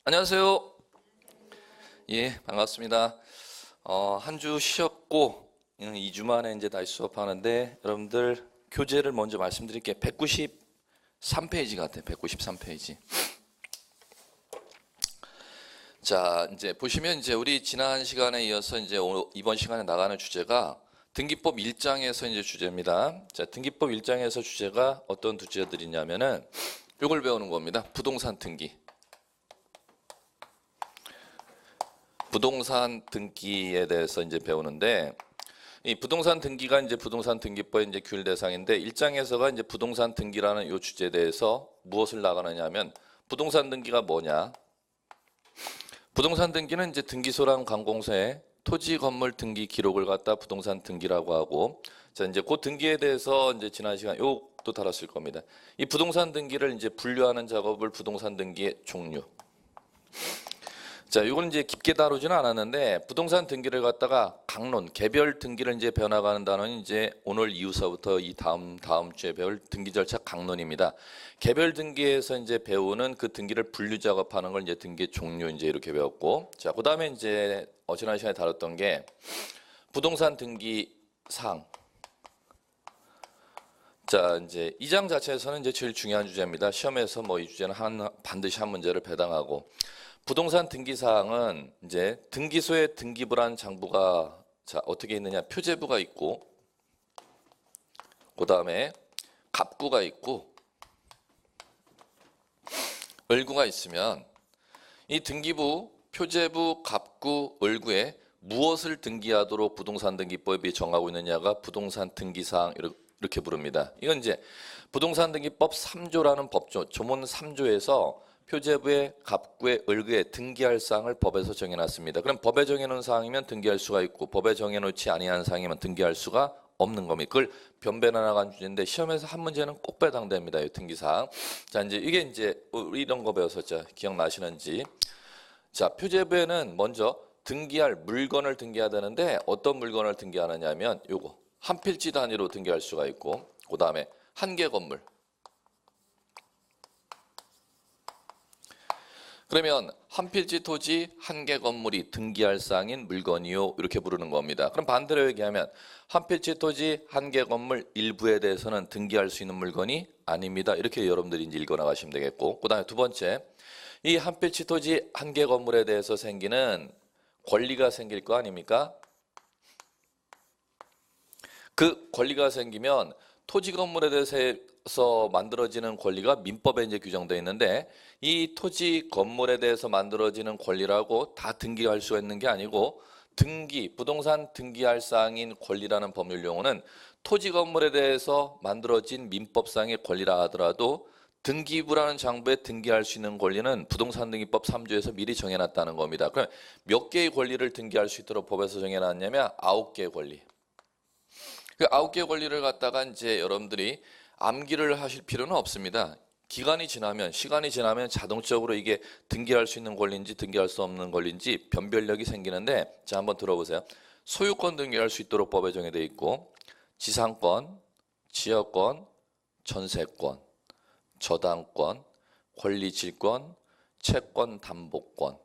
안녕하세요. 예, 반갑습니다. 한 주 쉬었고 2주 만에 이제 다시 수업하는데 여러분들 교재를 먼저 말씀드릴게요. 193페이지 같아요. 193페이지. 자, 이제 보시면 이제 우리 지난 시간에 이어서 이제 이번 시간에 나가는 주제가 등기법 1장에서 이제 주제입니다. 자, 등기법 1장에서 주제가 어떤 주제들이냐면은 이걸 배우는 겁니다. 부동산 등기. 부동산 등기에 대해서 이제 배우는데 이 부동산 등기가 이제 부동산 등기법의 이제 규율 대상인데 1장에서가 이제 부동산 등기라는 이 주제에 대해서 무엇을 나가느냐면 부동산 등기가 뭐냐? 부동산 등기는 이제 등기소랑 관공서에 토지 건물 등기 기록을 갖다 부동산 등기라고 하고 자 이제 그 등기에 대해서 이제 지난 시간 요것도 다뤘을 겁니다. 이 부동산 등기를 이제 분류하는 작업을 부동산 등기의 종류. 자, 이건 이제 깊게 다루지는 않았는데 부동산 등기를 갖다가 강론, 개별 등기를 이제 배워나가는 단어는 이제 오늘 이후서부터 이 다음 주에 배울 등기 절차 강론입니다. 개별 등기에서 이제 배우는 그 등기를 분류 작업하는 걸 이제 등기 종류 이제 이렇게 배웠고, 자, 그다음에 이제 지난 시간에 다뤘던 게 부동산 등기 사항. 자, 이제 이 장 자체에서는 이제 제일 중요한 주제입니다. 시험에서 뭐 이 주제는 반드시 한 문제를 배당하고. 부동산 등기 사항은 이제 등기소에 등기부란 장부가 자 어떻게 있느냐 표제부가 있고 그다음에 갑구가 있고 을구가 있으면 이 등기부, 표제부, 갑구, 을구에 무엇을 등기하도록 부동산 등기법이 정하고 있느냐가 부동산 등기 사항 이렇게 부릅니다. 이건 이제 부동산 등기법 3조라는 법조 조문 3조에서 표제부의 갑구의 을구에 등기할 사항을 법에서 정해놨습니다. 그럼 법에 정해놓은 사항이면 등기할 수가 있고 법에 정해놓지 아니한 사항이면 등기할 수가 없는 겁니다. 그걸 변변해 나간 주제인데 시험에서 한 문제는 꼭 배당됩니다. 이 등기사항. 자 이제 이게 이제 우리 이런 거 배웠었죠. 기억나시는지. 자 표제부에는 먼저 등기할 물건을 등기해야 되는데 어떤 물건을 등기하느냐면 요거 한 필지 단위로 등기할 수가 있고 그 다음에 한 개 건물. 그러면 한 필지 토지 한 개 건물이 등기할 사항인 물건이요 이렇게 부르는 겁니다. 그럼 반대로 얘기하면 한 필지 토지 한 개 건물 일부에 대해서는 등기할 수 있는 물건이 아닙니다. 이렇게 여러분들이 이제 읽어 나가시면 되겠고 그 다음에 두 번째 이 한 필지 토지 한 개 건물에 대해서 생기는 권리가 생길 거 아닙니까? 그 권리가 생기면 토지 건물에 대해서 만들어지는 권리가 민법에 이제 규정되어 있는데 이 토지 건물에 대해서 만들어지는 권리라고 다 등기할 수가 있는 게 아니고 등기, 부동산 등기할 사항인 권리라는 법률 용어는 토지 건물에 대해서 만들어진 민법상의 권리라 하더라도 등기부라는 장부에 등기할 수 있는 권리는 부동산 등기법 3조에서 미리 정해놨다는 겁니다. 그럼 몇 개의 권리를 등기할 수 있도록 법에서 정해놨냐면 9개의 권리. 그 9개의 권리를 갖다가 이제 여러분들이 암기를 하실 필요는 없습니다. 기간이 지나면 시간이 지나면 자동적으로 이게 등기할 수 있는 권리인지 등기할 수 없는 권리인지 변별력이 생기는데 자 한번 들어보세요. 소유권 등기할 수 있도록 법에 정해져 있고 지상권, 지역권, 전세권, 저당권, 권리질권, 채권 담보권,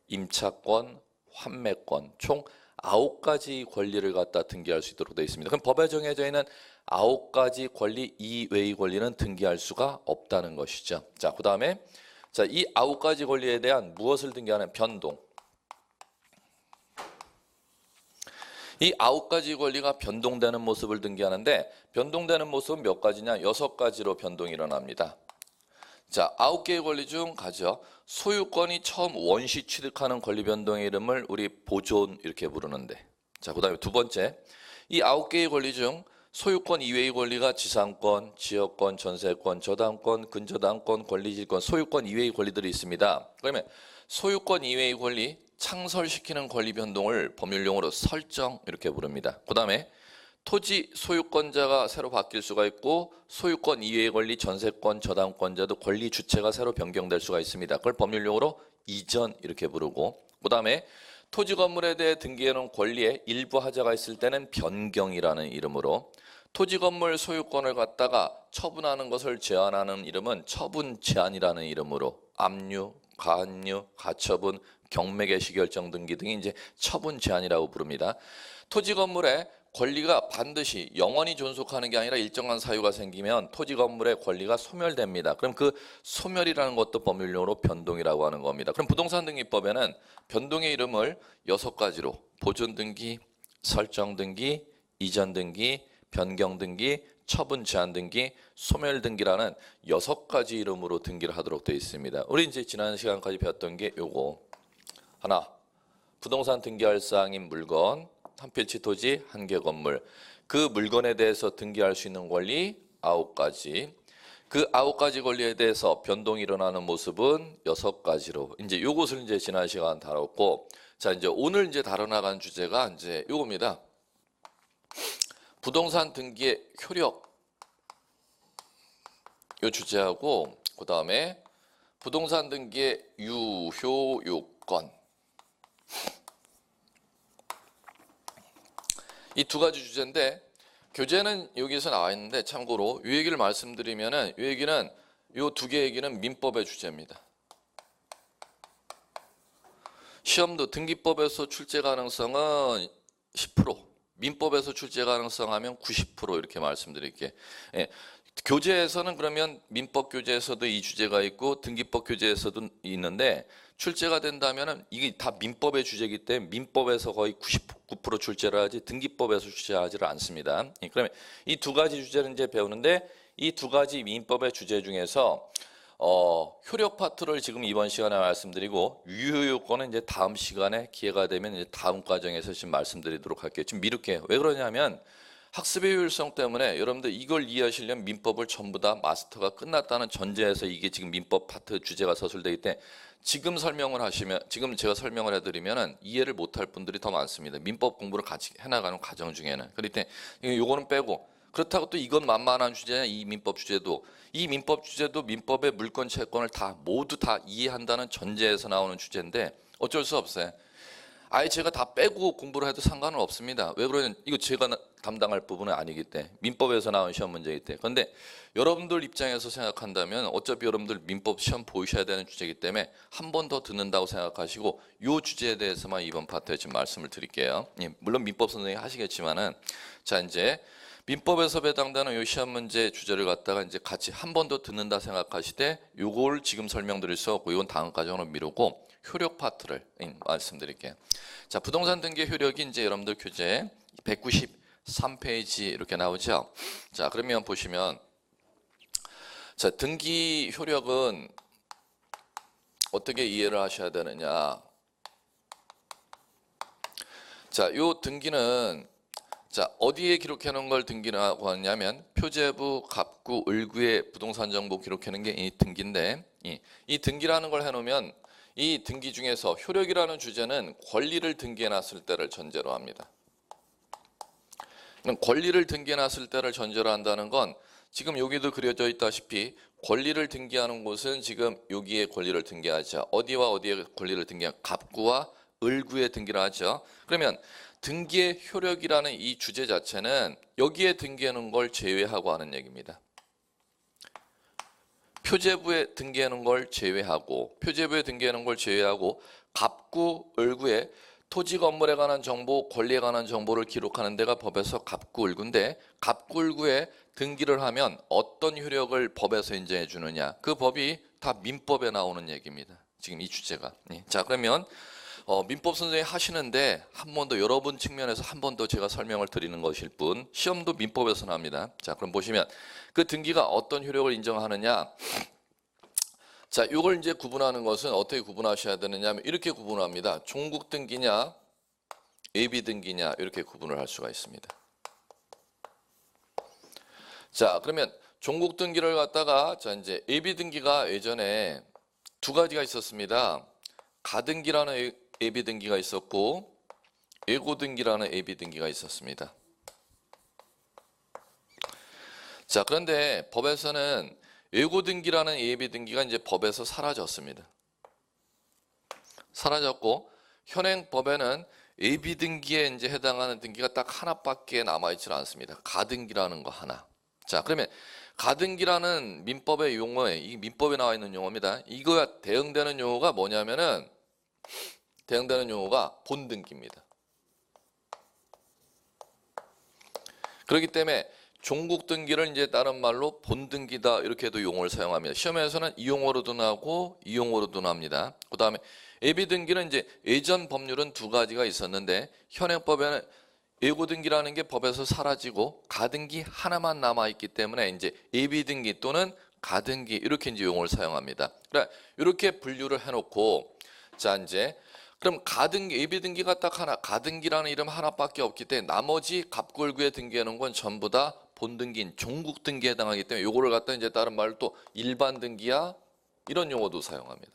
임차권, 환매권 총 9가지 권리를 갖다 등기할 수 있도록 되어 있습니다. 그럼 법에 정해져 있는 9가지 권리 이외의 권리는 등기할 수가 없다는 것이죠. 자, 그 다음에 자, 이 9가지 권리에 대한 무엇을 등기하는 변동. 이 9가지 권리가 변동되는 모습을 등기하는데 변동되는 모습은 몇 가지냐? 6가지로 변동이 일어납니다. 자, 9개의 권리 중 가죠. 소유권이 처음 원시 취득하는 권리 변동의 이름을 우리 보존 이렇게 부르는데. 자, 그다음에 두 번째. 이 9개의 권리 중 소유권 이외의 권리가 지상권, 지역권, 전세권, 저당권, 근저당권, 권리질권, 소유권 이외의 권리들이 있습니다. 그러면 소유권 이외의 권리 창설시키는 권리 변동을 법률용어로 설정 이렇게 부릅니다. 그다음에 토지 소유권자가 새로 바뀔 수가 있고 소유권 이외의 권리 전세권 저당권자도 권리 주체가 새로 변경될 수가 있습니다. 그걸 법률용어로 이전 이렇게 부르고 그 다음에 토지 건물에 대해 등기해놓은 권리에 일부 하자가 있을 때는 변경이라는 이름으로 토지 건물 소유권을 갖다가 처분하는 것을 제한하는 이름은 처분 제한이라는 이름으로 압류, 가압류, 가처분, 경매 개시 결정 등기 등이 이제 처분 제한이라고 부릅니다. 토지 건물에 권리가 반드시 영원히 존속하는 게 아니라 일정한 사유가 생기면 토지 건물의 권리가 소멸됩니다. 그럼 그 소멸이라는 것도 법률용어로 변동이라고 하는 겁니다. 그럼 부동산 등기법에는 변동의 이름을 6가지로 보존 등기, 설정 등기, 이전 등기, 변경 등기, 처분 제한 등기, 소멸 등기라는 6가지 이름으로 등기를 하도록 되어 있습니다. 우리 이제 지난 시간까지 배웠던 게 요거. 하나, 부동산 등기할 사항인 물건, 한 필지 토지, 한 개 건물. 그 물건에 대해서 등기할 수 있는 권리 9가지. 그 9가지 권리에 대해서 변동이 일어나는 모습은 6가지로. 이제 요것을 이제 지난 시간 다뤘고, 자, 이제 오늘 이제 다뤄나가는 주제가 이제 요겁니다. 부동산 등기의 효력. 요 주제하고, 그 다음에 부동산 등기의 유효 요건. 이 2가지 주제인데 교재는 여기서 나와 있는데 참고로 이 얘기를 말씀드리면은 이 얘기는 요 2개 얘기는 민법의 주제입니다. 시험도 등기법에서 출제 가능성은 10%, 민법에서 출제 가능성 하면 90% 이렇게 말씀드릴게요. 예. 교재에서는 그러면 민법 교재에서도 이 주제가 있고 등기법 교재에서도 있는데 출제가 된다면은 이게 다 민법의 주제이기 때문에 민법에서 거의 99% 출제를 하지 등기법에서 출제하지를 않습니다. 그러면 이 2가지 주제를 이제 배우는데 이 2가지 민법의 주제 중에서 효력 파트를 지금 이번 시간에 말씀드리고 유효 요건은 이제 다음 시간에 기회가 되면 이제 다음 과정에서 지금 말씀드리도록 할게요. 지금 미룰게요. 왜 그러냐면 학습의 효율성 때문에 여러분들 이걸 이해하시려면 민법을 전부 다 마스터가 끝났다는 전제에서 이게 지금 민법 파트 주제가 서술되기 때문에 지금 설명을 하시면 지금 제가 설명을 해드리면은 이해를 못할 분들이 더 많습니다. 민법 공부를 같이 해나가는 과정 중에는. 그렇기 때문에 요거는 빼고 그렇다고 또 이건 만만한 주제냐 이 민법 주제도 이 민법 주제도 민법의 물권 채권을 다 모두 다 이해한다는 전제에서 나오는 주제인데 어쩔 수 없어요. 아예 제가 다 빼고 공부를 해도 상관은 없습니다. 왜 그러냐면 이거 제가 담당할 부분은 아니기 때문에 민법에서 나온 시험 문제이기 때문에. 그런데 여러분들 입장에서 생각한다면 어차피 여러분들 민법 시험 보셔야 되는 주제이기 때문에 한 번 더 듣는다고 생각하시고 이 주제에 대해서만 이번 파트에 지금 말씀을 드릴게요. 예, 물론 민법 선생님이 하시겠지만은 자 이제 민법에서 배당되는 이 시험 문제 주제를 갖다가 이제 같이 한 번 더 듣는다 생각하시되 요걸 지금 설명드릴 수 없고 이건 다음 과정으로 미루고 효력 파트를 말씀드릴게요. 자, 부동산 등기 효력이 이제 여러분들 교재 193페이지 이렇게 나오죠. 자, 그러면 보시면 자, 등기 효력은 어떻게 이해를 하셔야 되느냐. 자, 요 등기는 자, 어디에 기록해 놓은 걸 등기라고 하냐면 표제부, 갑구, 을구의 부동산 정보 기록해 놓은 게 이 등기인데 이 등기라는 걸 해 놓으면 이 등기 중에서 효력이라는 주제는 권리를 등기해 놨을 때를 전제로 합니다. 권리를 등기해 놨을 때를 전제로 한다는 건 지금 여기도 그려져 있다시피 권리를 등기하는 곳은 지금 여기에 권리를 등기하죠. 어디와 어디에 권리를 등기하죠? 갑구와 을구에 등기를 하죠. 그러면 등기의 효력이라는 이 주제 자체는 여기에 등기해 놓은 걸 제외하고 하는 얘기입니다. 표제부에 등기해 놓은 걸 제외하고 표제부에 등기해 놓은 걸 제외하고 갑구, 을구에 토지 건물에 관한 정보, 권리에 관한 정보를 기록하는 데가 법에서 갑구, 을구인데 갑구, 을구에 등기를 하면 어떤 효력을 법에서 인정해 주느냐. 그 법이 다 민법에 나오는 얘기입니다. 지금 이 주제가. 자, 그러면 민법 선생님이 하시는데 한 번 더 여러분 측면에서 한 번 더 제가 설명을 드리는 것일 뿐 시험도 민법에서 나옵니다. 자, 그럼 보시면 그 등기가 어떤 효력을 인정하느냐. 자, 이걸 이제 구분하는 것은 어떻게 구분하셔야 되느냐 하면 이렇게 구분합니다. 종국 등기냐 예비 등기냐 이렇게 구분을 할 수가 있습니다. 자, 그러면 종국 등기를 갖다가 자 이제 예비 등기가 예전에 2가지가 있었습니다. 가등기라는 예비 등기가 있었고 예고 등기라는 예비 등기가 있었습니다. 자, 그런데 법에서는 예고 등기라는 예비 등기가 이제 법에서 사라졌습니다. 사라졌고 현행 법에는 예비 등기에 이제 해당하는 등기가 딱 하나밖에 남아 있지 않습니다. 가등기라는 거 하나. 자, 그러면 가등기라는 민법의 용어에, 이 민법에 나와 있는 용어입니다. 이거와 대응되는 용어가 뭐냐면은, 대응되는 용어가 본등기입니다. 그렇기 때문에 종국 등기를 이제 다른 말로 본등기다 이렇게도 용어를 사용합니다. 시험에서는 이 용어로도 나오고 이 용어로도 나옵니다. 그 다음에 예비 등기는 이제 예전 법률은 두 가지가 있었는데 현행법에는 예고 등기라는 게 법에서 사라지고 가등기 하나만 남아 있기 때문에 이제 예비 등기 또는 가등기 이렇게 이제 용어를 사용합니다. 그래 이렇게 분류를 해놓고 자 이제 그럼 가등기 예비 등기가 딱 하나 가등기라는 이름 하나밖에 없기 때문에 나머지 갑골구에 등기해 놓은 건 전부 다 본등기인 종국 등기에 해당하기 때문에 요거를 갖다 이제 다른 말로 또 일반 등기야 이런 용어도 사용합니다.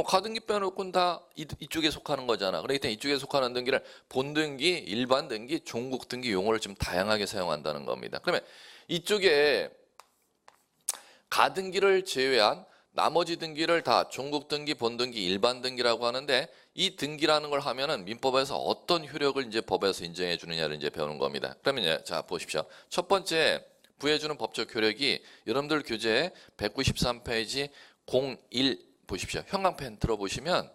가등기 빼놓고는 다 이쪽에 속하는 거잖아. 그렇기 때문에 이쪽에 속하는 등기를 본등기, 일반 등기, 종국 등기 용어를 좀 다양하게 사용한다는 겁니다. 그러면 이쪽에 가등기를 제외한 나머지 등기를 다 종국 등기, 본등기, 일반 등기라고 하는데 이 등기라는 걸 하면은 민법에서 어떤 효력을 이제 법에서 인정해 주느냐를 이제 배우는 겁니다. 그러면 자 보십시오. 첫 번째 부여해주는 법적 효력이 여러분들 교재 193페이지 01 보십시오. 형광펜 들어보시면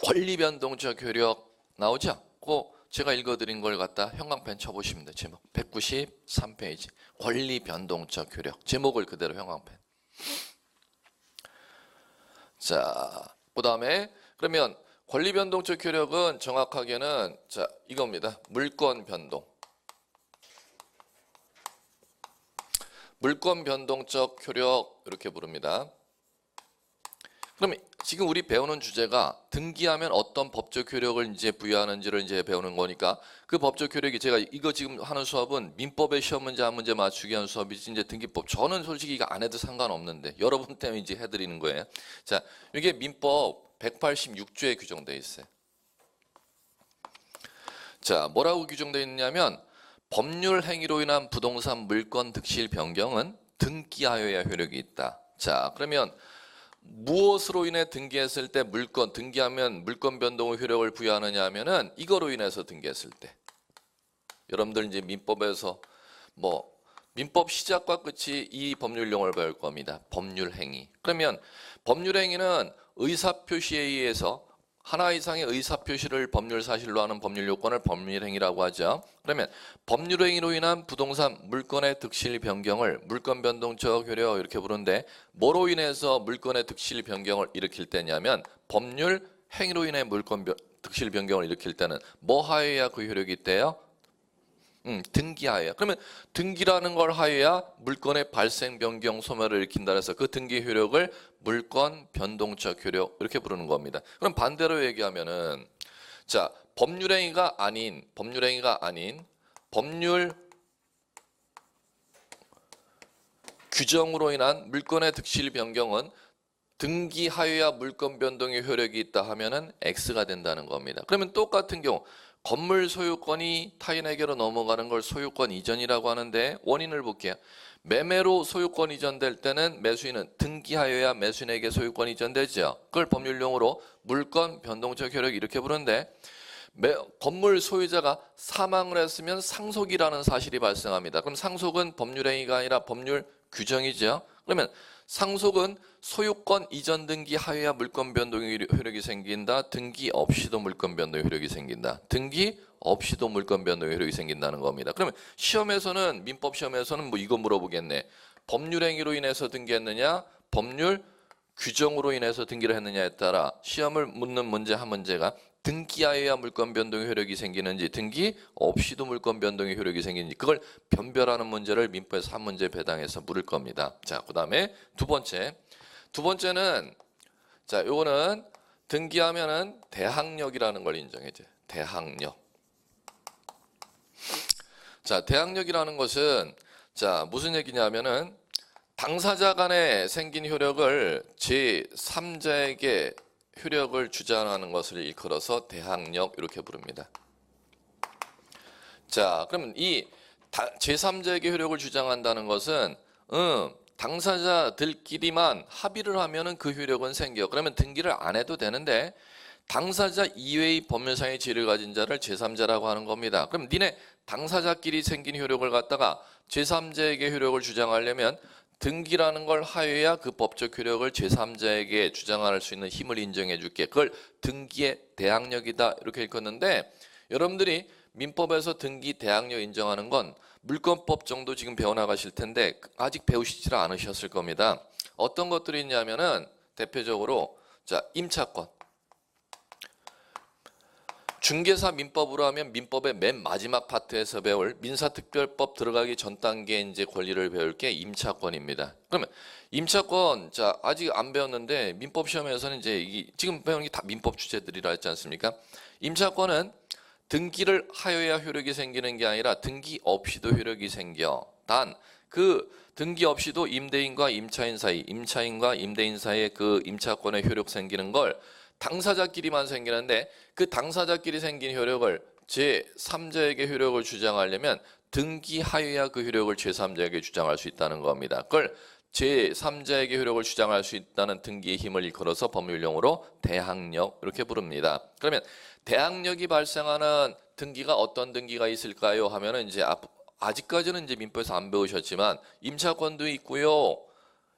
권리변동적 효력 나오죠? 그 제가 읽어드린 걸 갖다 형광펜 쳐보시면 돼요. 제목 193페이지 권리변동적 효력 제목을 그대로 형광펜. 자, 그 다음에 그러면 권리변동적 효력은 정확하게는 자 이겁니다. 물권 변동. 물권 변동적 효력 이렇게 부릅니다. 그럼 지금 우리 배우는 주제가 등기하면 어떤 법적 효력을 이제 부여하는지를 이제 배우는 거니까 그 법적 효력이 제가 이거 지금 하는 수업은 민법의 시험 문제 한 문제 맞추기 하는 수업이지 이제 등기법 저는 솔직히 이거 안 해도 상관없는데 여러분 때문에 이제 해드리는 거예요. 자, 이게 민법 186조에 규정되어 있어요. 자, 뭐라고 규정되어 있냐면 법률 행위로 인한 부동산 물권 득실 변경은 등기하여야 효력이 있다. 자, 그러면 무엇으로 인해 등기했을 때 물권 등기하면 물권 변동의 효력을 부여하느냐 하면은 이거로 인해서 등기했을 때 여러분들 이제 민법에서 뭐 민법 시작과 끝이 이 법률 용어를 배울 겁니다. 법률 행위. 그러면 법률 행위는 의사 표시에 의해서 하나 이상의 의사 표시를 법률 사실로 하는 법률 요건을 법률 행위라고 하죠. 그러면 법률 행위로 인한 부동산 물권의 득실 변경을 물권 변동적 효력 이렇게 부르는데 뭐로 인해서 물권의 득실 변경을 일으킬 때냐면 법률 행위로 인해 물권 득실 변경을 일으킬 때는 뭐 하여야 그 효력이 있대요? 등기하여야. 그러면 등기라는 걸 하여야 물권의 발생 변경 소멸을 일으킨다 해서 그 등기 효력을 물권 변동적 효력 이렇게 부르는 겁니다. 그럼 반대로 얘기하면은 자 법률행위가 아닌 법률 규정으로 인한 물권의 득실 변경은 등기하여야 물권 변동의 효력이 있다 하면은 X가 된다는 겁니다. 그러면 똑같은 경우 건물 소유권이 타인에게로 넘어가는 걸 소유권 이전이라고 하는데 원인을 볼게요. 매매로 소유권 이전될 때는 매수인은 등기하여야 매수인에게 소유권 이전되죠. 그걸 법률용어로 물권 변동적 효력 이렇게 부르는데 건물 소유자가 사망을 했으면 상속이라는 사실이 발생합니다. 그럼 상속은 법률행위가 아니라 법률 규정이죠. 그러면 상속은 소유권 이전 등기 하여야 물권 변동의 효력이 생긴다. 등기 없이도 물권 변동의 효력이 생긴다. 등기 없이도 물권 변동의 효력이 생긴다는 겁니다. 그러면 시험에서는 민법 시험에서는 뭐 이거 물어보겠네. 법률 행위로 인해서 등기했느냐? 법률 규정으로 인해서 등기를 했느냐에 따라 시험을 묻는 문제 한 문제가 등기하여야 물권 변동의 효력이 생기는지 등기 없이도 물권 변동의 효력이 생기는지 그걸 변별하는 문제를 민법에서 한 문제 배당해서 물을 겁니다. 자, 그다음에 두 번째는 자, 요거는 등기하면은 대항력이라는 걸 인정해줘요. 대항력. 자, 대항력이라는 것은 자, 무슨 얘기냐면은 당사자 간에 생긴 효력을 제3자에게 효력을 주장하는 것을 일컬어서 대항력 이렇게 부릅니다. 자, 그러면 이 제3자에게 효력을 주장한다는 것은 당사자들끼리만 합의를 하면은 그 효력은 생겨. 그러면 등기를 안 해도 되는데 당사자 이외의 법률상의 지위를 가진 자를 제3자라고 하는 겁니다. 그럼 니네 당사자끼리 생긴 효력을 갖다가 제3자에게 효력을 주장하려면 등기라는 걸 하여야 그 법적 효력을 제3자에게 주장할 수 있는 힘을 인정해 줄게. 그걸 등기의 대항력이다 이렇게 읽었는데, 여러분들이 민법에서 등기 대항력 인정하는 건 물권법 정도 지금 배워나가실 텐데 아직 배우시질 않으셨을 겁니다. 어떤 것들이 있냐면은 대표적으로 자, 임차권. 중개사 민법으로 하면 민법의 맨 마지막 파트에서 배울 민사특별법 들어가기 전 단계에 이제 권리를 배울 게 임차권입니다. 그러면 임차권, 자, 아직 안 배웠는데 민법 시험에서는 이제 지금 배우는 게 다 민법 주제들이라 했지 않습니까? 임차권은 등기를 하여야 효력이 생기는 게 아니라 등기 없이도 효력이 생겨. 단 그 등기 없이도 임대인과 임차인 사이, 임차인과 임대인 사이에 그 임차권의 효력 생기는 걸 당사자끼리만 생기는데, 그 당사자끼리 생긴 효력을 제3자에게 효력을 주장하려면 등기하여야 그 효력을 제3자에게 주장할 수 있다는 겁니다. 그걸 제3자에게 효력을 주장할 수 있다는 등기의 힘을 일컬어서 법률용어로 대항력 이렇게 부릅니다. 그러면 대항력이 발생하는 등기가 어떤 등기가 있을까요? 하면은 이제 아직까지는 이제 민법에서 안 배우셨지만 임차권도 있고요.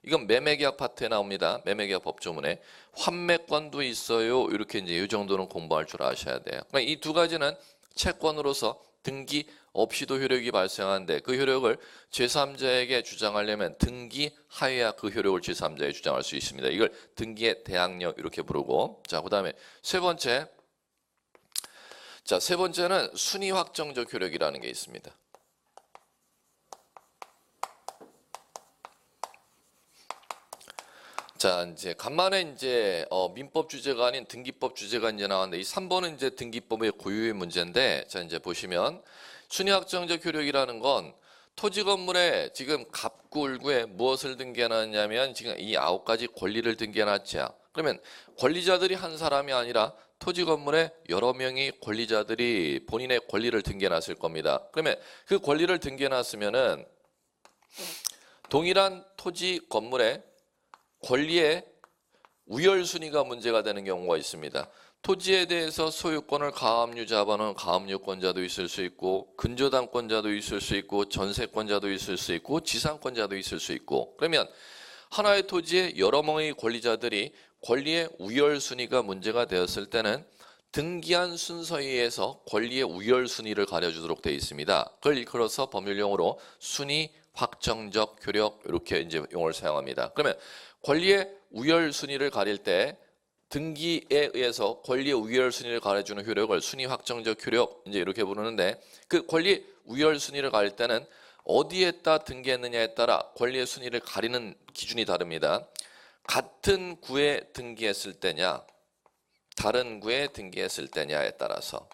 이건 매매계약 파트에 나옵니다. 매매계약 법조문에 환매권도 있어요. 이렇게 이제 이 정도는 공부할 줄 아셔야 돼요. 그러니까 이 두 가지는 채권으로서 등기 없이도 효력이 발생하는데 그 효력을 제3자에게 주장하려면 등기하여야 그 효력을 제3자에게 주장할 수 있습니다. 이걸 등기의 대항력 이렇게 부르고, 자, 그다음에 세 번째는 순위 확정적 효력이라는 게 있습니다. 자, 이제 간만에 이제 민법 주제가 아닌 등기법 주제가 이제 나왔는데, 이 3번은 이제 등기법의 고유의 문제인데, 자, 이제 보시면 순위 확정적 효력이라는 건 토지 건물에 지금 갑구 을구에 무엇을 등기해놨냐면 지금 이 9가지 권리를 등기해놨죠. 그러면 권리자들이 한 사람이 아니라 토지 건물에 여러 명의 권리자들이 본인의 권리를 등기해놨을 겁니다. 그러면 그 권리를 등기해놨으면은 동일한 토지 건물에 권리의 우열순위가 문제가 되는 경우가 있습니다. 토지에 대해서 소유권을 가압류 잡아놓은 가압류권자도 있을 수 있고, 근저당권자도 있을 수 있고, 전세권자도 있을 수 있고, 지상권자도 있을 수 있고, 그러면 하나의 토지에 여러 명의 권리자들이 권리의 우열순위가 문제가 되었을 때는 등기한 순서에 의해서 권리의 우열순위를 가려주도록 되어 있습니다. 그걸 일컬어서 법률용어로 순위 확정적 효력 이렇게 이제 용어를 사용합니다. 그러면 권리의 우열순위를 가릴 때 등기에 의해서 권리의 우열순위를 가려주는 효력을 순위 확정적 효력 이제 이렇게 부르는데, 그 권리 우열순위를 가릴 때는 어디에다 등기했느냐에 따라 권리의 순위를 가리는 기준이 다릅니다. 같은 구에 등기했을 때냐, 다른 구에 등기했을 때냐에 따라서.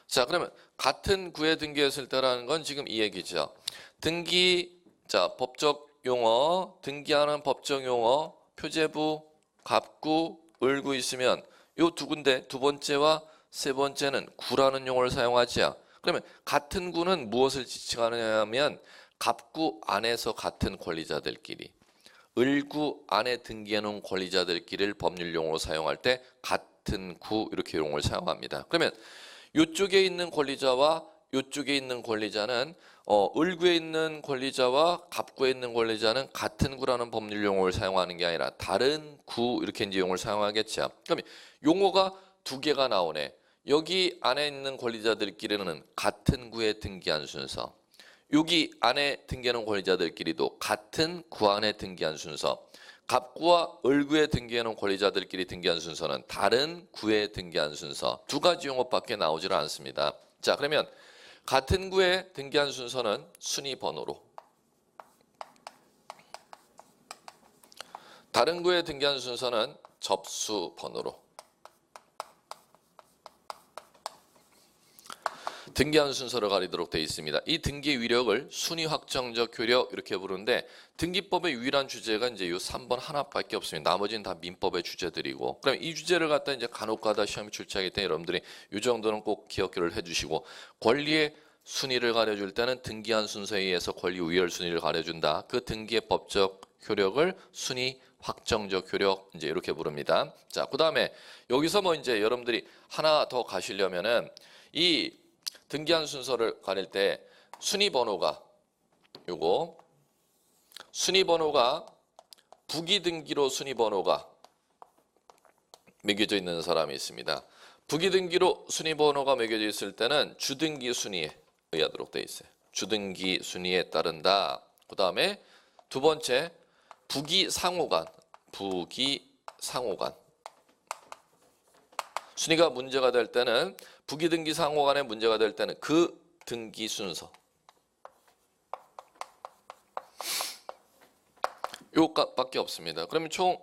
자, 그러면 같은 구에 등기했을 때라는 건 지금 이 얘기죠. 등기, 자, 법적 용어, 등기하는 법정 용어, 표제부, 갑구, 을구 있으면 요 두 군데, 두 번째와 세 번째는 구라는 용어를 사용하지요. 그러면 같은 구는 무엇을 지칭하느냐면 갑구 안에서 같은 권리자들끼리, 을구 안에 등기해 놓은 권리자들끼리를 법률 용어로 사용할 때 같은 구 이렇게 용어를 사용합니다. 그러면 이쪽에 있는 권리자와 이쪽에 있는 권리자는 을구에 있는 권리자와 갑구에 있는 권리자는 같은 구라는 법률 용어를 사용하는 게 아니라 다른 구 이렇게 이제 용어를 사용하겠죠. 그러면 용어가 두 개가 나오네. 여기 안에 있는 권리자들끼리는 같은 구에 등기한 순서, 여기 안에 등기하는 권리자들끼리도 같은 구 안에 등기한 순서, 갑구와 을구에 등기하는 권리자들끼리 등기한 순서는 다른 구에 등기한 순서, 두 가지 용어밖에 나오질 않습니다. 자, 그러면 같은 구에 등기한 순서는 순위 번호로, 다른 구에 등기한 순서는 접수 번호로, 등기한 순서를 가리도록 되어 있습니다. 이 등기 위력을 순위 확정적 효력 이렇게 부르는데, 등기법의 유일한 주제가 이제 이 3번 하나밖에 없습니다. 나머지는 다 민법의 주제들이고, 그럼 이 주제를 갖다 이제 간혹가다 시험이 출제하기 때문에 여러분들이 이 정도는 꼭 기억을 해주시고, 권리의 순위를 가려줄 때는 등기한 순서에 의해서 권리 우열 순위를 가려준다. 그 등기의 법적 효력을 순위 확정적 효력 이제 이렇게 부릅니다. 자, 그다음에 여기서 뭐 이제 여러분들이 하나 더 가시려면은 이 등기한 순서를 가릴 때 순위 번호가 요거 순위 번호가 부기 등기로 순위 번호가 매겨져 있는 사람이 있습니다. 부기 등기로 순위 번호가 매겨져 있을 때는 주등기 순위에 의하도록 되어 있어요. 주등기 순위에 따른다. 그다음에 두 번째 부기 상호간 순위가 문제가 될 때는 부기 등기 상호간에 문제가 될 때는 그 등기 순서 요밖에 없습니다. 그러면 총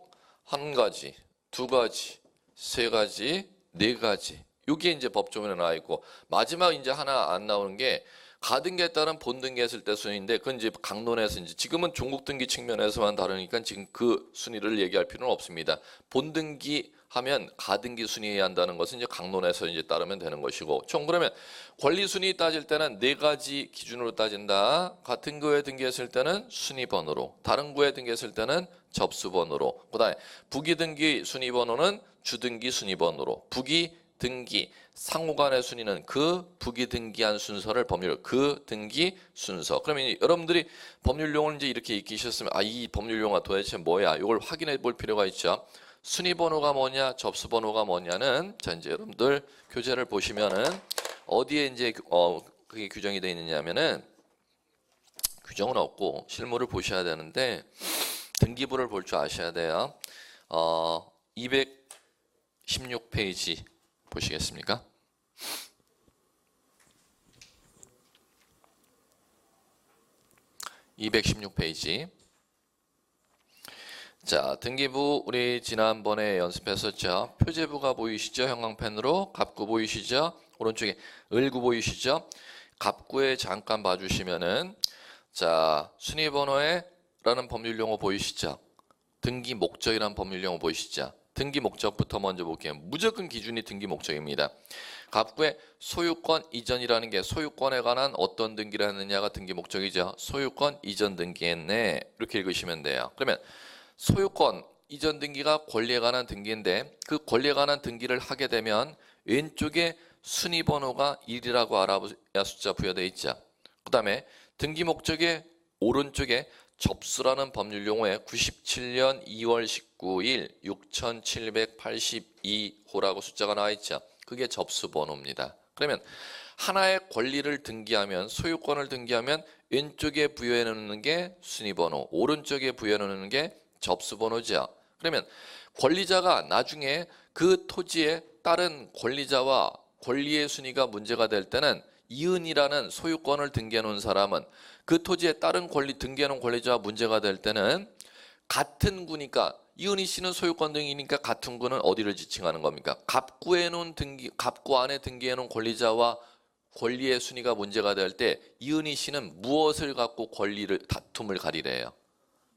한 가지, 두 가지, 세 가지, 네 가지. 요게 이제 법조문에 나와 있고 마지막 이제 하나 안 나오는 게 가등기에 따른 본등기했을 때 순위인데 그건 이제 강론에서 이제 지금은 종국등기 측면에서만 다루니까 지금 그 순위를 얘기할 필요는 없습니다. 본등기 하면 가등기 순위에 한다는 것은 이제 강론에서 이제 따르면 되는 것이고 총 그러면 권리 순위 따질 때는 네 가지 기준으로 따진다. 같은 구에 등기했을 때는 순위 번호로, 다른 구에 등기했을 때는 접수 번호로, 그다음에 부기 등기 순위 번호는 주등기 순위 번호로, 부기 등기 상호간의 순위는 그 부기 등기한 순서를 법률 그 등기 순서. 그러면 여러분들이 법률 용어를 이제 이렇게 익히셨으면 이 법률 용어가 도대체 뭐야? 이걸 확인해 볼 필요가 있죠. 순위 번호가 뭐냐, 접수 번호가 뭐냐는 자 이제 여러분들 교재를 보시면은 어디에 이제 그게 규정이 되어 있느냐면은 규정은 없고 실무를 보셔야 되는데 등기부를 볼 줄 아셔야 돼요. 216페이지 보시겠습니까? (216페이지) 자, 등기부 우리 지난번에 연습했었죠. 표제부가 보이시죠? 형광펜으로. 갑구 보이시죠? 오른쪽에 을구 보이시죠? 갑구에 잠깐 봐주시면은 자, 순위번호에 라는 법률용어 보이시죠? 등기 목적이라는 법률용어 보이시죠? 등기 목적부터 먼저 볼게요. 무조건 기준이 등기 목적입니다. 갑구의 소유권 이전이라는 게 소유권에 관한 어떤 등기를 했느냐가 등기 목적이죠. 소유권 이전 등기했네. 이렇게 읽으시면 돼요. 그러면 소유권 이전 등기가 권리에 관한 등기인데 그 권리에 관한 등기를 하게 되면 왼쪽에 순위 번호가 1이라고 알아야 숫자 부여되어 있죠. 그 다음에 등기 목적의 오른쪽에 접수라는 법률 용어에 97년 2월 19일 6782호라고 숫자가 나와 있죠. 그게 접수 번호입니다. 그러면 하나의 권리를 등기하면 소유권을 등기하면 왼쪽에 부여해 놓는 게 순위 번호, 오른쪽에 부여해 놓는 게 접수 번호죠. 그러면 권리자가 나중에 그 토지에 따른 권리자와 권리의 순위가 문제가 될 때는 이은이라는 소유권을 등기해 놓은 사람은 그 토지에 따른 권리 등기해 놓은 권리자와 문제가 될 때는 같은 구니까 이은희 씨는 소유권 등기니까 같은 구는 어디를 지칭하는 겁니까? 갑구에 놓은 등기, 갑구 안에 등기해 놓은 권리자와 권리의 순위가 문제가 될 때 이은희 씨는 무엇을 갖고 권리를 다툼을 가리래요?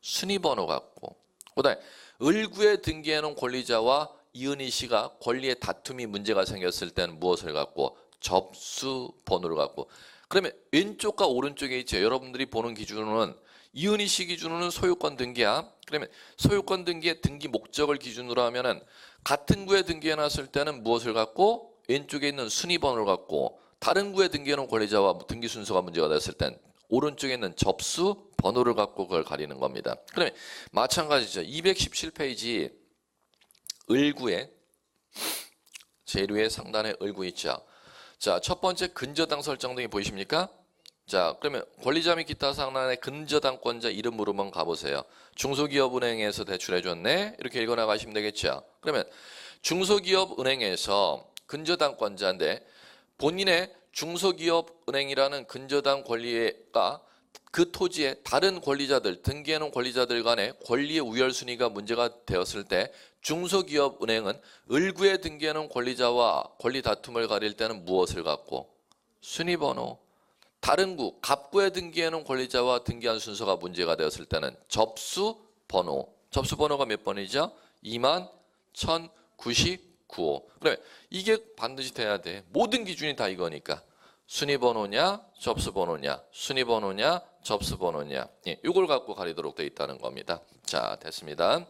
순위 번호 갖고. 그다음에 을구에 등기해 놓은 권리자와 이은희 씨가 권리의 다툼이 문제가 생겼을 때는 무엇을 갖고? 접수 번호를 갖고. 그러면 왼쪽과 오른쪽에 있죠. 여러분들이 보는 기준으로는 이은희 씨 기준으로는 소유권 등기야. 그러면 소유권 등기의 등기 목적을 기준으로 하면은 같은 구에 등기해 놨을 때는 무엇을 갖고? 왼쪽에 있는 순위 번호를 갖고, 다른 구에 등기해 놓은 권리자와 등기 순서가 문제가 됐을 땐 오른쪽에 있는 접수 번호를 갖고 그걸 가리는 겁니다. 그러면 마찬가지죠. 217페이지 을구에 제일 위에 상단에 을구 있죠. 자, 첫 번째 근저당 설정 등이 보이십니까? 자, 그러면 권리자 및 기타 상란의 근저당권자 이름 물으면 가보세요. 중소기업은행에서 대출해줬네. 이렇게 읽어나가시면 되겠죠. 그러면 중소기업은행에서 근저당권자인데 본인의 중소기업은행이라는 근저당 권리가 그 토지의 다른 권리자들, 등기해놓은 권리자들 간의 권리의 우열순위가 문제가 되었을 때 중소기업은행은 을구에 등기해놓은 권리자와 권리 다툼을 가릴 때는 무엇을 갖고? 순위번호. 다른 구, 갑구에 등기해놓은 권리자와 등기한 순서가 문제가 되었을 때는 접수번호. 접수번호가 몇 번이죠? 21,099호. 그래, 이게 반드시 돼야 돼. 모든 기준이 다 이거니까. 순위번호냐, 접수번호냐, 순위번호냐, 접수번호냐. 예, 이걸 갖고 가리도록 되어 있다는 겁니다. 자, 됐습니다.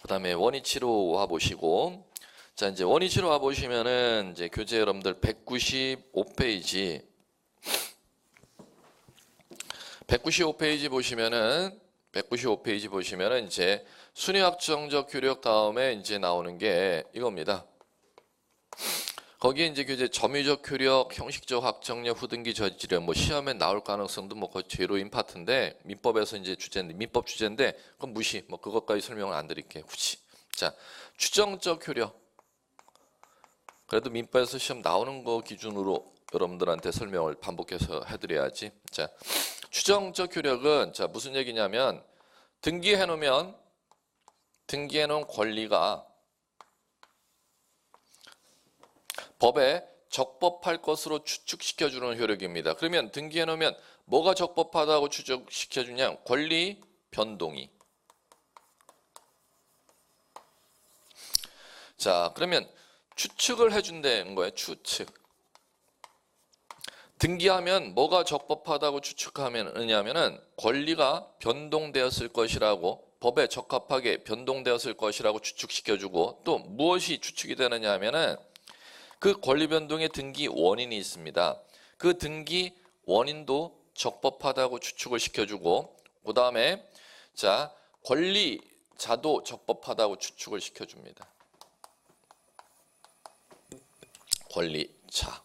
그 다음에 원위치로 와보시고, 자, 이제 원위치로 와보시면은, 이제 교재 여러분들 195페이지, 195페이지 보시면은, 이제 순위확정적 효력 다음에 이제 나오는 게 이겁니다. 거기에 이제 교재 점유적 효력, 형식적 확정력, 후등기 저지력, 뭐 시험에 나올 가능성도 뭐 거의 제로인 파트인데 민법에서 이제 주제인데 민법 주제인데 그건 무시. 뭐 그것까지 설명을 안 드릴게요. 굳이. 자, 추정적 효력. 그래도 민법에서 시험 나오는 거 기준으로 여러분들한테 설명을 반복해서 해드려야지. 자, 추정적 효력은 자 무슨 얘기냐면 등기해 놓은 권리가 법에 적법할 것으로 추측시켜주는 효력입니다. 그러면 등기해 놓으면 뭐가 적법하다고 추측시켜주냐? 권리 변동이. 자, 그러면 추측을 해준다는 거예요. 추측. 등기하면 뭐가 적법하다고 추측하느냐면은 권리가 변동되었을 것이라고 법에 적합하게 변동되었을 것이라고 추측시켜주고 또 무엇이 추측이 되느냐 하면은 그 권리 변동의 등기 원인이 있습니다. 그 등기 원인도 적법하다고 추측을 시켜주고 그 다음에 자 권리자도 적법하다고 추측을 시켜줍니다. 권리자.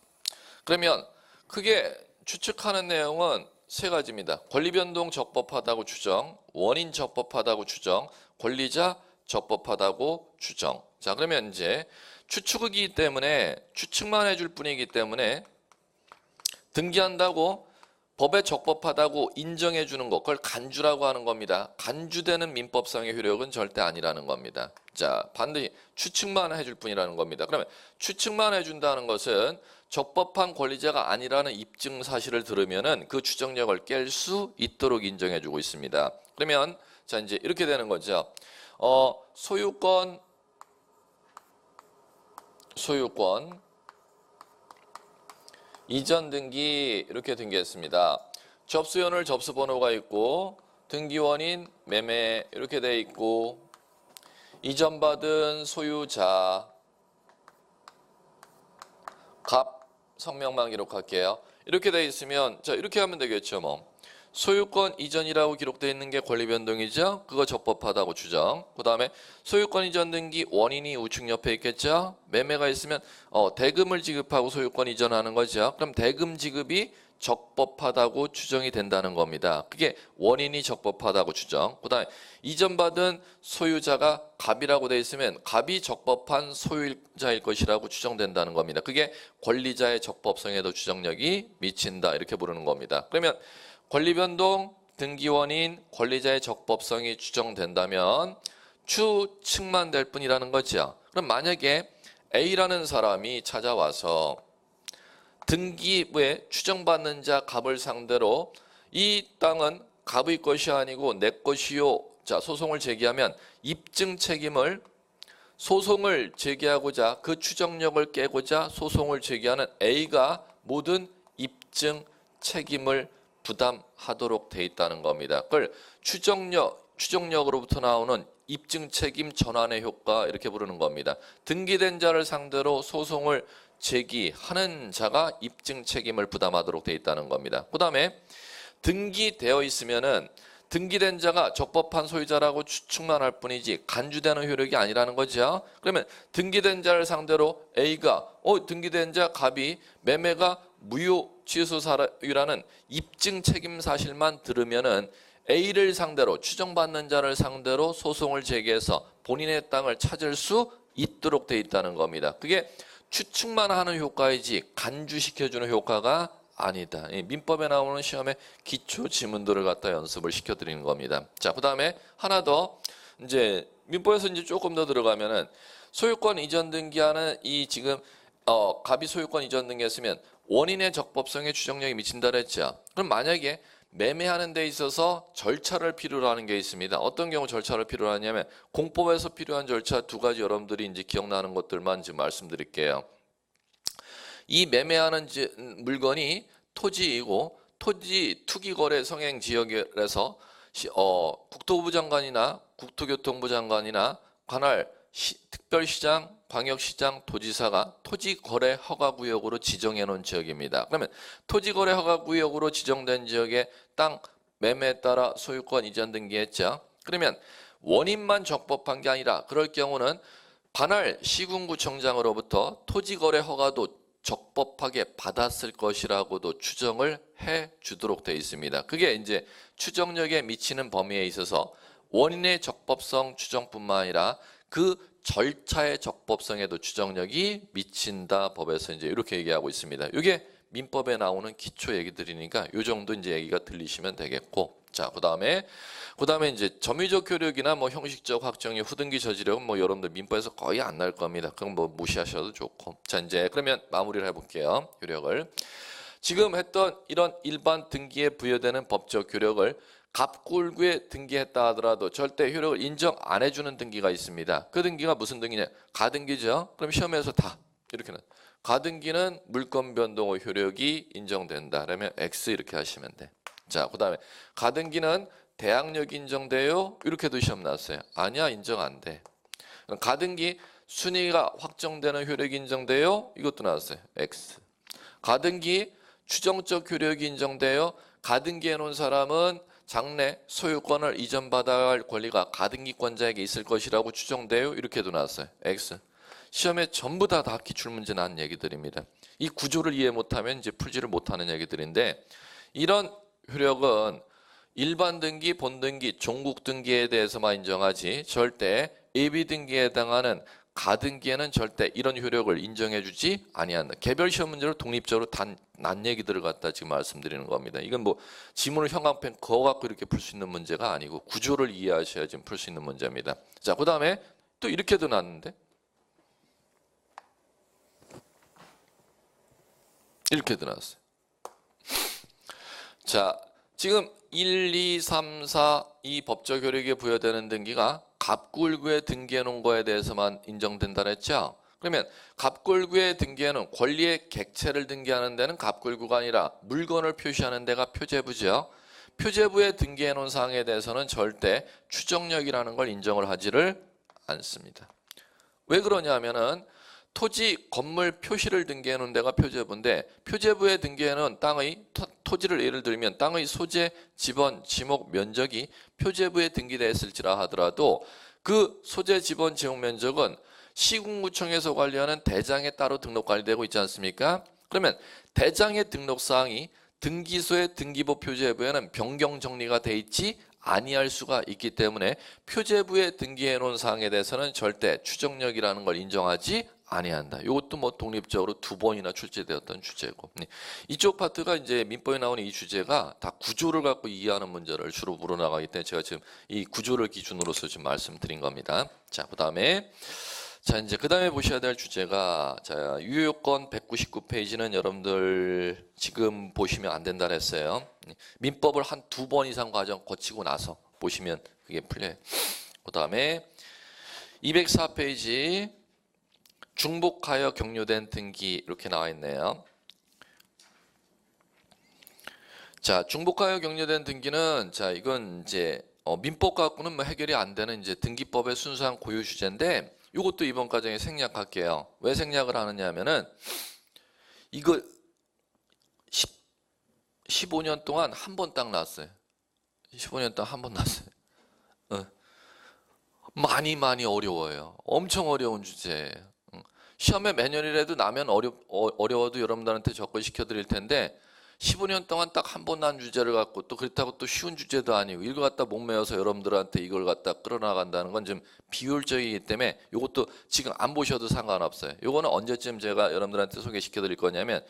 그러면 크게 추측하는 내용은 세 가지입니다. 권리 변동 적법하다고 추정, 원인 적법하다고 추정, 권리자 적법하다고 추정. 자, 그러면 이제 추측이기 때문에 추측만 해줄 뿐이기 때문에 등기한다고 법에 적법하다고 인정해 주는 것, 그걸 간주라고 하는 겁니다. 간주되는 민법상의 효력은 절대 아니라는 겁니다. 자, 반드시 추측만 해줄 뿐이라는 겁니다. 그러면 추측만 해준다는 것은 적법한 권리자가 아니라는 입증 사실을 들으면은 그 추정력을 깰 수 있도록 인정해 주고 있습니다. 그러면 자 이제 이렇게 되는 거죠. 소유권 이전 등기 이렇게 등기했습니다. 접수연월 접수번호가 있고 등기원인 매매 이렇게 돼 있고 이전받은 소유자 갑 성명만 기록할게요. 이렇게 돼 있으면 자 이렇게 하면 되겠죠. 뭐 소유권 이전이라고 기록되어 있는 게 권리 변동이죠. 그거 적법하다고 추정. 그 다음에 소유권 이전 등기 원인이 우측 옆에 있겠죠. 매매가 있으면 대금을 지급하고 소유권 이전하는 거죠. 그럼 대금 지급이 적법하다고 추정이 된다는 겁니다. 그게 원인이 적법하다고 추정. 그 다음에 이전받은 소유자가 갑이라고 되어 있으면 갑이 적법한 소유자일 것이라고 추정된다는 겁니다. 그게 권리자의 적법성에도 추정력이 미친다 이렇게 부르는 겁니다. 그러면 권리변동, 등기원인, 권리자의 적법성이 추정된다면 추측만 될 뿐이라는 거죠. 그럼 만약에 A라는 사람이 찾아와서 등기부에 추정받는 자 갑을 상대로 이 땅은 갑의 것이 아니고 내 것이요. 자, 소송을 제기하면 입증 책임을 소송을 제기하고자 그 추정력을 깨고자 소송을 제기하는 A가 모든 입증 책임을 부담하도록 돼 있다는 겁니다. 그걸 추정력으로부터 나오는 입증 책임 전환의 효과 이렇게 부르는 겁니다. 등기된 자를 상대로 소송을 제기하는 자가 입증 책임을 부담하도록 돼 있다는 겁니다. 그 다음에 등기되어 있으면은 등기된 자가 적법한 소유자라고 추측만 할 뿐이지 간주되는 효력이 아니라는 거죠. 그러면 등기된 자를 상대로 A가 등기된 자 갑이 매매가 무효 취소 사유라는 입증 책임 사실만 들으면은 A를 상대로 추정받는 자를 상대로 소송을 제기해서 본인의 땅을 찾을 수 있도록 돼 있다는 겁니다. 그게 추측만 하는 효과이지 간주시켜주는 효과가 아니다. 민법에 나오는 시험의 기초 지문들을 갖다 연습을 시켜드리는 겁니다. 자, 그 다음에 하나 더 이제 민법에서 이제 조금 더 들어가면은 소유권 이전 등기하는 이 지금 갑이 소유권 이전 등기했으면 원인의 적법성에 추정력이 미친다 그랬죠. 그럼 만약에 매매하는 데 있어서 절차를 필요로 하는 게 있습니다. 어떤 경우 절차를 필요로 하냐면 공법에서 필요한 절차 두 가지 여러분들이 이제 기억나는 것들만 지금 말씀드릴게요. 이 매매하는 물건이 토지이고 토지 투기 거래 성행 지역에서 국토부 장관이나 국토교통부 장관이나 관할 특별시장, 광역시장, 도지사가 토지거래 허가구역으로 지정해 놓은 지역입니다. 그러면 토지거래 허가구역으로 지정된 지역의 땅 매매에 따라 소유권 이전 등기했죠. 그러면 원인만 적법한 게 아니라 그럴 경우는 관할 시군구청장으로부터 토지거래 허가도 적법하게 받았을 것이라고도 추정을 해 주도록 되어 있습니다. 그게 이제 추정력에 미치는 범위에 있어서 원인의 적법성 추정뿐만 아니라 그 절차의 적법성에도 추정력이 미친다 법에서 이제 이렇게 얘기하고 있습니다. 이게 민법에 나오는 기초 얘기들이니까 이 정도 이제 얘기가 들리시면 되겠고, 자 그다음에 이제 점유적 효력이나 뭐 형식적 확정이 후등기 저지력은 뭐 여러분들 민법에서 거의 안 날 겁니다. 그건 뭐 무시하셔도 좋고, 자 이제 그러면 마무리를 해볼게요. 효력을 지금 했던 이런 일반 등기에 부여되는 법적 효력을 갑골구에 등기했다 하더라도 절대 효력을 인정 안 해주는 등기가 있습니다. 그 등기가 무슨 등기냐? 가등기죠. 그럼 시험에서 다 이렇게는 가등기는 물권 변동 후 효력이 인정된다. 그러면 X 이렇게 하시면 돼. 자, 그다음에 가등기는 대항력 인정돼요? 이렇게도 시험 나왔어요. 아니야, 인정 안 돼. 가등기 순위가 확정되는 효력이 인정돼요? 이것도 나왔어요. X. 가등기 추정적 효력이 인정돼요? 가등기 해놓은 사람은 장래 소유권을 이전받아야 할 권리가 가등기권자에게 있을 것이라고 추정돼요? 이렇게도 나왔어요. X. 시험에 전부 다 기출문제 나온 얘기들입니다. 이 구조를 이해 못하면 이제 풀지를 못하는 얘기들인데, 이런 효력은 일반 등기, 본등기, 종국 등기에 대해서만 인정하지 절대 예비 등기에 해당하는 가등기에는 절대 이런 효력을 인정해주지 아니한다. 개별 시험 문제로 독립적으로 난 얘기들을 갖다 지금 말씀드리는 겁니다. 이건 뭐 지문을 형광펜 그거 갖고 이렇게 풀 수 있는 문제가 아니고 구조를 이해하셔야 지금 풀 수 있는 문제입니다. 자, 그 다음에 또 이렇게도 나왔는데, 이렇게도 나왔어요. 자, 지금 1, 2, 3, 4 이 법적 효력에 부여되는 등기가 갑골구에 등기해 놓은 거에 대해서만 인정된다 그랬죠. 그러면 갑골구에 등기해 놓은 권리의 객체를 등기하는 데는 갑골구가 아니라 물건을 표시하는 데가 표제부죠. 표제부에 등기해 놓은 사항에 대해서는 절대 추정력이라는 걸 인정을 하지를 않습니다. 왜 그러냐면은 토지, 건물 표시를 등기해 놓은 데가 표제부인데, 표제부에 등기해 놓은 땅의 토지를 예를 들면 땅의 소재, 지번, 지목, 면적이 표제부에 등기되어 있을지라 하더라도 그 소재, 지번, 지목, 면적은 시군구청에서 관리하는 대장에 따로 등록 관리되고 있지 않습니까? 그러면 대장의 등록사항이 등기소의 등기부 표제부에는 변경 정리가 돼 있지 아니할 수가 있기 때문에 표제부에 등기해 놓은 사항에 대해서는 절대 추정력이라는 걸 인정하지 아니한다. 이것도 뭐 독립적으로 2번이나 출제되었던 주제고, 이쪽 파트가 이제 민법에 나오는 이 주제가 다 구조를 갖고 이해하는 문제를 주로 물어나가기 때문에 제가 지금 이 구조를 기준으로서 지금 말씀드린 겁니다. 자, 그다음에 보셔야 될 주제가, 자, 유효요건 199페이지는 여러분들 지금 보시면 안 된다 그랬어요. 민법을 한 2번 이상 과정 거치고 나서 보시면 그게 풀려요. 그다음에 204페이지 중복하여 격려된 등기 이렇게 나와 있네요. 자, 중복하여 격려된 등기는, 자, 이건 이제 민법 갖고는 뭐 해결이 안 되는 이제 등기법의 순수한 고유 주제인데, 이것도 이번 과정에 생략할게요. 왜 생략을 하느냐 하면은 이거 15년 동안 한 번 딱 나왔어요. 15년 동안 한 번 나왔어요. 많이 어려워요. 엄청 어려운 주제예요. 시험에 매년이라도 나면 어려워도 여러분들한테 접근시켜 드릴 텐데, 15년 동안 딱 한 번 난 주제를 갖고 또 그렇다고 또 쉬운 주제도 아니고 이걸 갖다 목매어서 여러분들한테 이걸 갖다 끌어나간다는 건 좀 비효율적이기 때문에 이것도 지금 안 보셔도 상관없어요. 이거는 언제쯤 제가 여러분들한테 소개시켜 드릴 거냐면,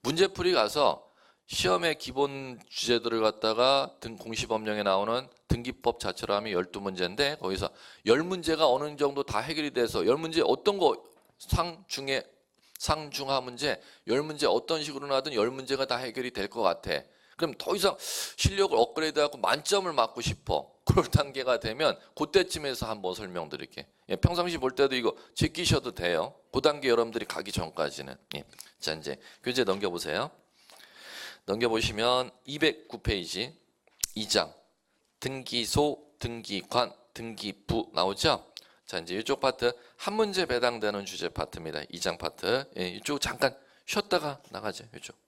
문제풀이 가서 시험의 기본 주제들을 갖다가 공시법령에 나오는 등기법 자체로 하면 12문제인데 거기서 10문제가 어느 정도 다 해결이 돼서 10문제 어떤 거 상중하 문제 10문제 어떤 식으로 나든 10문제가 다 해결이 될 것 같아. 그럼 더 이상 실력을 업그레이드하고 만점을 맞고 싶어. 그럴 단계가 되면 그때쯤에서 한번 설명드릴게. 예, 평상시 볼 때도 이거 제끼셔도 돼요. 그 단계 여러분들이 가기 전까지는. 예. 자, 이제 교재 넘겨보세요. 넘겨보시면 209페이지 2장 등기소, 등기관, 등기부 나오죠? 자, 이제 이쪽 파트 한 문제 배당되는 주제 파트입니다. 2장 파트. 예, 이쪽 잠깐 쉬었다가 나가죠. 이쪽.